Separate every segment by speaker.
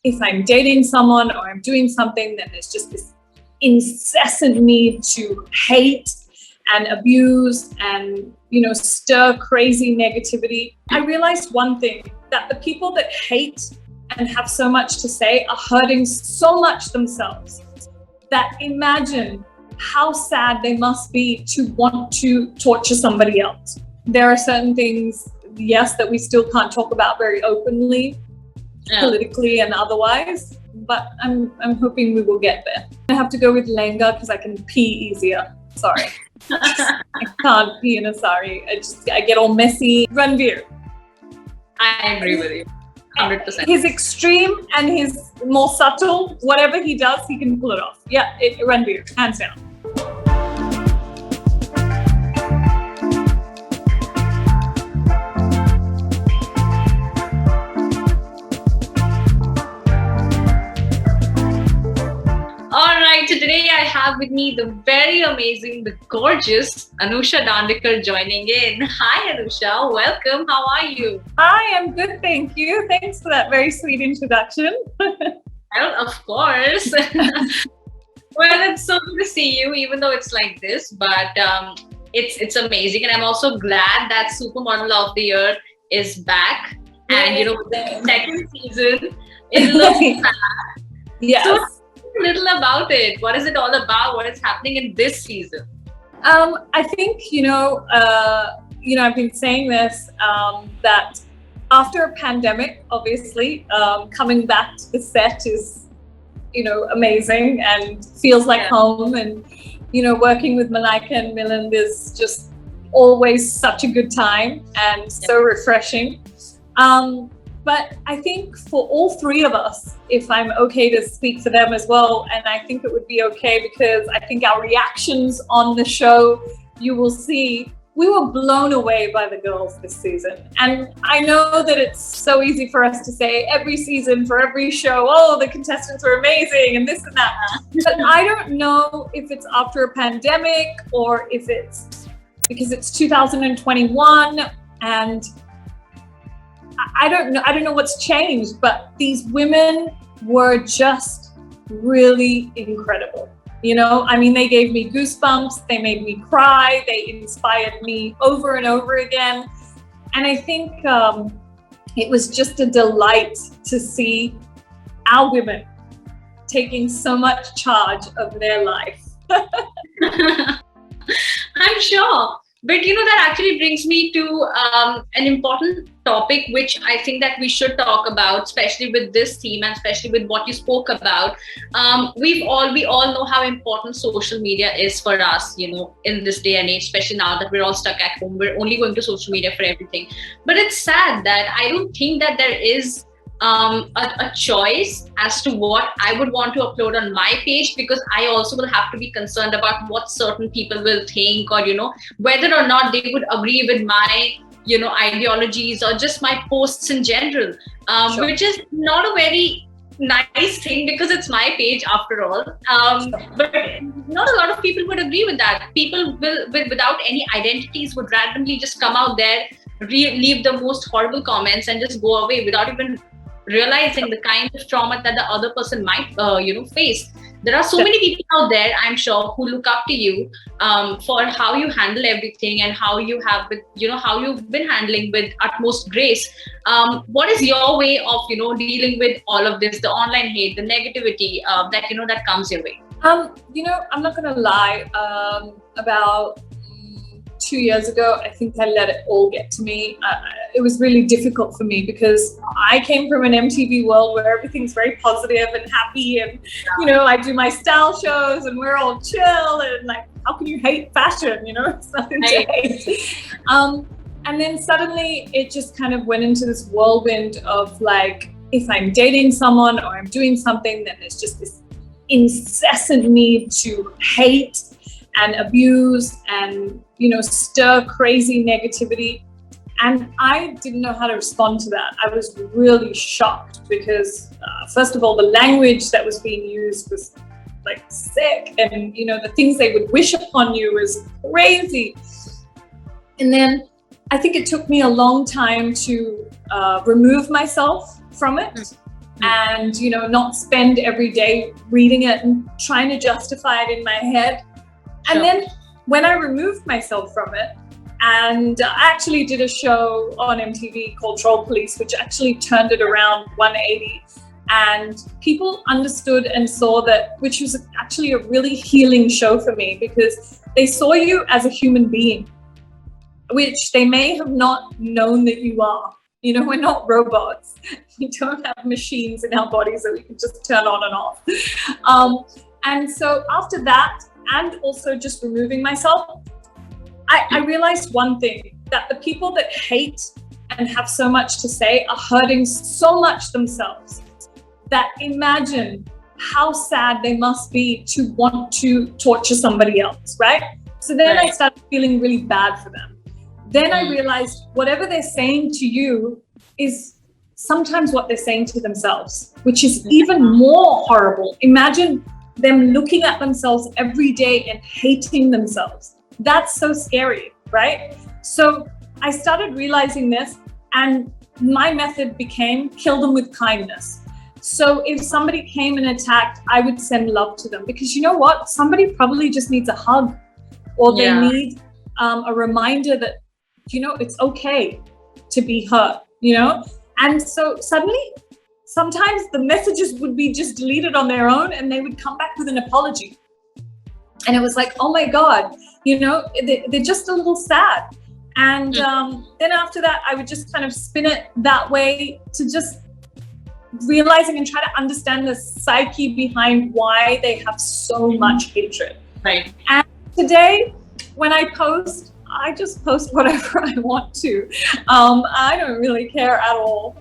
Speaker 1: if I'm dating someone or I'm doing something, then there's just this incessant need to hate and abuse and, stir crazy negativity. I realized one thing, that the people that hate and have so much to say are hurting so much themselves, that imagine how sad they must be to want to torture somebody else. There are certain things, yes, that we still can't talk about very openly, politically and otherwise, but I'm hoping we will get there. I have to go with Lenga because I can pee easier. Sorry. I can't pee in a sari. I get all messy. Ranveer.
Speaker 2: I agree with you. 100%.
Speaker 1: His extreme and his more subtle, whatever he does, he can pull it off. Yeah, Ranveer, hands down.
Speaker 2: Alright, so today I have with me the very amazing, the gorgeous Anusha Dandekar joining in. Hi Anusha, welcome. How are you?
Speaker 1: Hi, I'm good, thank you. Thanks for that very sweet introduction.
Speaker 2: Well, of course. Well, it's so good to see you, even though it's like this, but it's amazing. And I'm also glad that Supermodel of the Year is back. And the second season is looking back.
Speaker 1: Yes.
Speaker 2: So, a little about it. What is it all about? What is happening in this season?
Speaker 1: I think, I've been saying this, that after a pandemic, obviously, coming back to the set is, amazing and feels like home. And, working with Malaika and Milind is just always such a good time and so refreshing. But I think for all three of us, if I'm okay to speak for them as well, and I think it would be okay because I think our reactions on the show, you will see, we were blown away by the girls this season. And I know that it's so easy for us to say every season for every show, oh, the contestants are amazing and this and that. But I don't know if it's after a pandemic or if it's because it's 2021 and I don't know what's changed, but these women were just really incredible. They gave me goosebumps, they made me cry, they inspired me over and over again. And I think it was just a delight to see our women taking so much charge of their life.
Speaker 2: I'm sure. But that actually brings me to an important topic, which I think that we should talk about, especially with this theme and especially with what you spoke about. We all know how important social media is for us, in this day and age, especially now that we're all stuck at home. We're only going to social media for everything. But it's sad that I don't think that there is a choice as to what I would want to upload on my page, because I also will have to be concerned about what certain people will think, or whether or not they would agree with my ideologies or just my posts in general,
Speaker 1: Sure.
Speaker 2: Which is not a very nice thing because it's my page after all. But not a lot of people would agree with that. People will, without any identities, would randomly just come out there, leave the most horrible comments and just go away without even realizing the kind of trauma that the other person might face. There are so many people out there, I'm sure, who look up to you for how you handle everything and how you have how you've been handling with utmost grace. What is your way of dealing with all of this, the online hate, the negativity that comes your way?
Speaker 1: I'm not gonna lie, about 2 years ago, I think I let it all get to me. It was really difficult for me because I came from an MTV world where everything's very positive and happy, and I do my style shows and we're all chill and like, how can you hate fashion? It's nothing to hate. And then suddenly it just kind of went into this whirlwind of like, if I'm dating someone or I'm doing something, then there's just this incessant need to hate and abuse and stir crazy negativity. And I didn't know how to respond to that. I was really shocked because first of all, the language that was being used was like sick, and the things they would wish upon you was crazy. And then I think it took me a long time to remove myself from it and, you know, not spend every day reading it and trying to justify it in my head. And then when I removed myself from it, and I actually did a show on MTV called Troll Police, which actually turned it around 180. And people understood and saw that, which was actually a really healing show for me, because they saw you as a human being, which they may have not known that you are. You know, we're not robots. We don't have machines in our bodies that we can just turn on and off. And so after that, and also just removing myself, I realized one thing, that the people that hate and have so much to say are hurting so much themselves, that imagine how sad they must be to want to torture somebody else, right? So then I started feeling really bad for them. Then I realized whatever they're saying to you is sometimes what they're saying to themselves, which is even more horrible. Imagine them looking at themselves every day and hating themselves. That's so scary, right? So I started realizing this, and my method became kill them with kindness. So if somebody came and attacked, I would send love to them, because you know what? Somebody probably just needs a hug, or they need a reminder that, you know, it's okay to be hurt, you know? And so suddenly, sometimes the messages would be just deleted on their own, and they would come back with an apology. And it was like, oh my God, you know, they're just a little sad. And then after that, I would just kind of spin it that way, to just realizing and try to understand the psyche behind why they have so much hatred.
Speaker 2: Right.
Speaker 1: And today, when I post, I just post whatever I want to. I don't really care at all.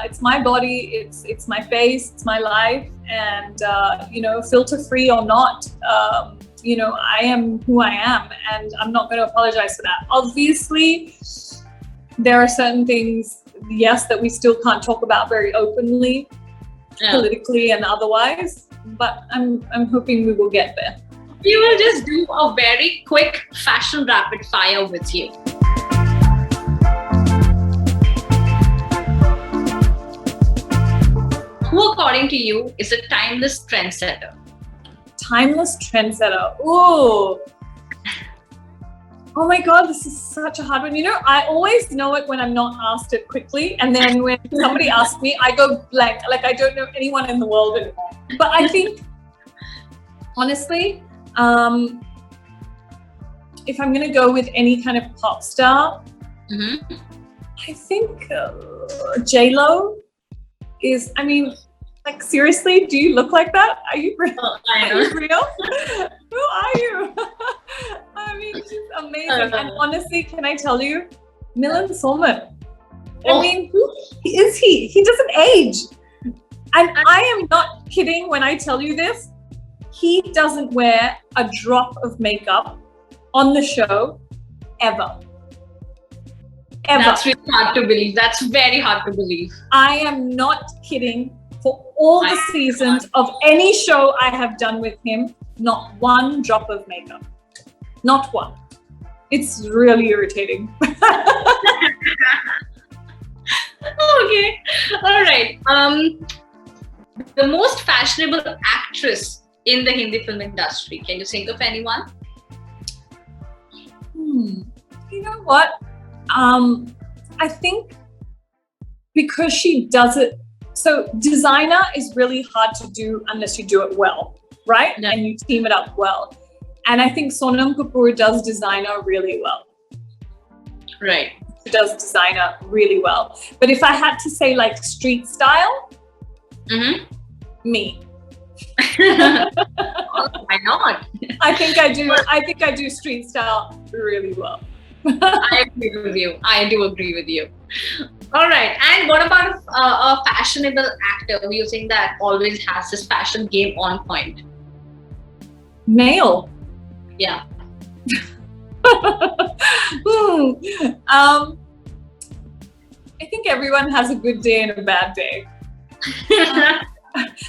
Speaker 1: It's my body, it's my face, it's my life, and you know, filter free or not, you know, I am who I am, and I'm not going to apologize for that. Obviously, there are certain things, yes, that we still can't talk about very openly, politically and otherwise, but I'm hoping we will get there.
Speaker 2: We will just do a very quick fashion rapid fire with you. Who, according to you, is a timeless trendsetter?
Speaker 1: Timeless trendsetter. Ooh. Oh my God, this is such a hard one. You know, I always know it when I'm not asked it quickly. And then when somebody asks me, I go blank. Like, I don't know anyone in the world anymore. But I think, honestly, if I'm going to go with any kind of pop star, I think J-Lo is, I mean, like, seriously, do you look like that? Are you real? Are you real? Who are you? I mean, she's amazing. And honestly, can I tell you, Milind Soman. I mean, who is he? He doesn't age. And I am not kidding when I tell you this. He doesn't wear a drop of makeup on the show ever. Ever.
Speaker 2: That's really hard to believe. That's very hard to believe.
Speaker 1: I am not kidding. For all the seasons of any show I have done with him, not one drop of makeup. Not one. It's really irritating.
Speaker 2: Okay. All right. The most fashionable actress in the Hindi film industry. Can you think of anyone?
Speaker 1: You know what? I think because she does it. So designer is really hard to do unless you do it well, right? Yeah. And you team it up well. And I think Sonam Kapoor does designer really well.
Speaker 2: Right.
Speaker 1: She does designer really well. But if I had to say like street style, me.
Speaker 2: Why not?
Speaker 1: I think I do street style really well.
Speaker 2: I agree with you. I do agree with you. All right. And what about a fashionable actor who you think that always has this fashion game on point?
Speaker 1: Male.
Speaker 2: Yeah.
Speaker 1: I think everyone has a good day and a bad day.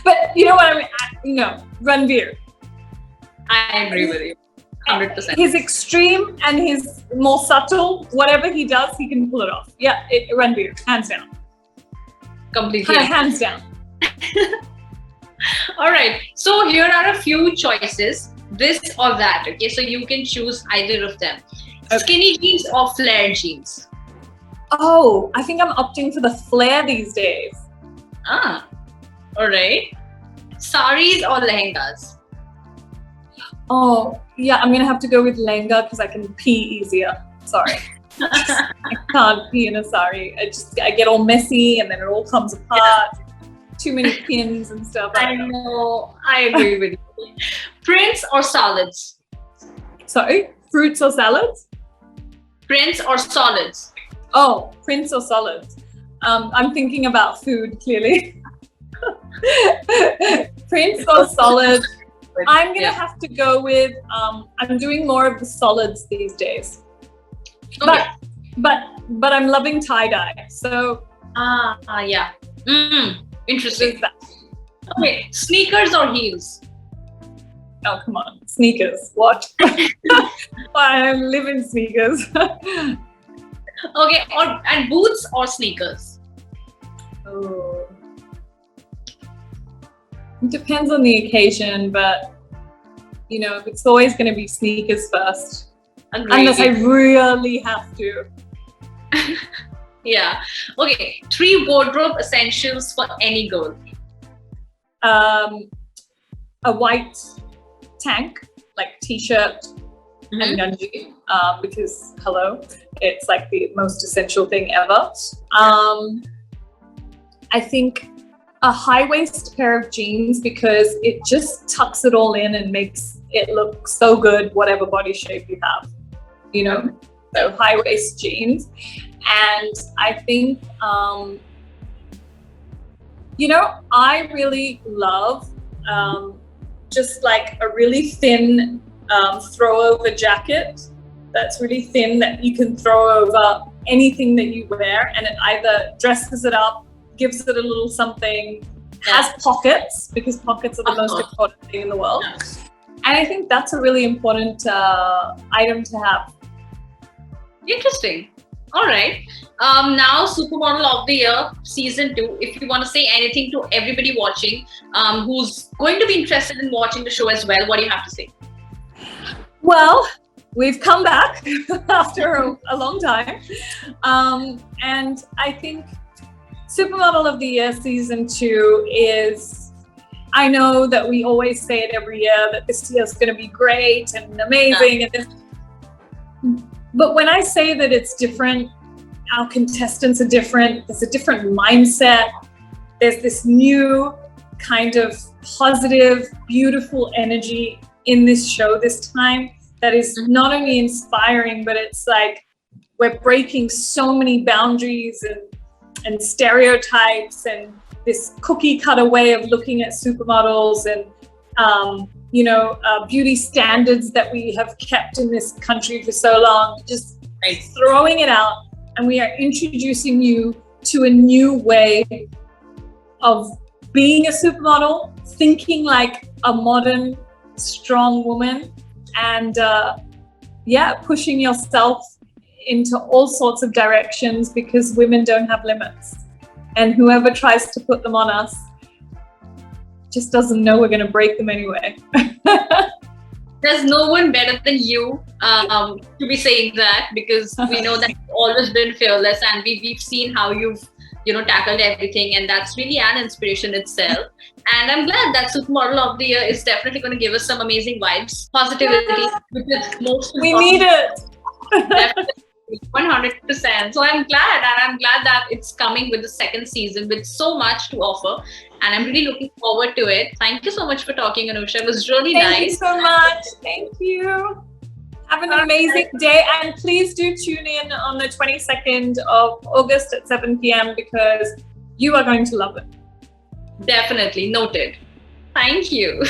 Speaker 1: But you know what I mean? Ranveer.
Speaker 2: I agree with you. 100%.
Speaker 1: His extreme and his more subtle, whatever he does, he can pull it off. Yeah, Ranveer, hands down.
Speaker 2: Completely.
Speaker 1: Hands down.
Speaker 2: All right. So here are a few choices, this or that. Okay, so you can choose either of them.
Speaker 1: Okay.
Speaker 2: Skinny jeans or flare jeans?
Speaker 1: Oh, I think I'm opting for the flare these days.
Speaker 2: Ah, all right. Saris or lehengas?
Speaker 1: Oh, yeah, I'm gonna have to go with lehenga because I can pee easier. Sorry. I can't pee in a sari. I get all messy and then it all comes apart. Too many pins and stuff.
Speaker 2: I know. I agree with you. Prints or solids?
Speaker 1: Sorry, fruits or salads?
Speaker 2: Prints or solids?
Speaker 1: Oh, prints or solids. I'm thinking about food, clearly. Prints or solids. I'm gonna have to go with, I'm doing more of the solids these days.
Speaker 2: Okay.
Speaker 1: But I'm loving tie-dye, so.
Speaker 2: Yeah. Interesting. Okay, sneakers or heels?
Speaker 1: Oh, come on, sneakers, what? I live in sneakers.
Speaker 2: Okay, and boots or sneakers?
Speaker 1: Oh. It depends on the occasion, but you know, it's always going to be sneakers first.
Speaker 2: Agreed.
Speaker 1: Unless I really have to.
Speaker 2: Yeah. Okay, 3 wardrobe essentials for any girl.
Speaker 1: A white tank, like t-shirt and gunji, because hello, it's like the most essential thing ever. I think a high-waist pair of jeans because it just tucks it all in and makes it look so good, whatever body shape you have, you know? So high-waist jeans. And I think, you know, I really love just like a really thin throw-over jacket that's really thin that you can throw over anything that you wear, and it either dresses it up, gives it a little something, has pockets, because pockets are the most important thing in the world. And I think that's a really important item to have.
Speaker 2: Interesting. All right. Now, Supermodel of the Year Season 2. If you want to say anything to everybody watching who's going to be interested in watching the show as well, what do you have to say?
Speaker 1: Well, we've come back after a long time. And I think Supermodel of the Year Season 2 is, I know that we always say it every year that this year is going to be great and amazing.
Speaker 2: Yeah.
Speaker 1: But when I say that it's different, our contestants are different, there's a different mindset, there's this new kind of positive, beautiful energy in this show this time that is not only inspiring, but it's like we're breaking so many boundaries and stereotypes and this cookie cutter way of looking at supermodels and you know, beauty standards that we have kept in this country for so long, just throwing it out. And we are introducing you to a new way of being a supermodel, thinking like a modern, strong woman, and yeah, pushing yourself into all sorts of directions because women don't have limits. And whoever tries to put them on us just doesn't know we're going to break them anyway.
Speaker 2: There's no one better than you to be saying that, because we know that you've always been fearless, and we've seen how you've tackled everything, and that's really an inspiration itself. And I'm glad that Supermodel of the Year is definitely going to give us some amazing vibes, positivity, which is most important.
Speaker 1: We need it.
Speaker 2: Definitely. 100%. So I'm glad that it's coming with the second season with so much to offer, and I'm really looking forward to it. Thank you so much for talking, Anusha. It was really nice.
Speaker 1: Thank you so much. Thank you. Have an amazing day, and please do tune in on the 22nd of August at 7 p.m. because you are going to love it.
Speaker 2: Definitely. Noted. Thank you.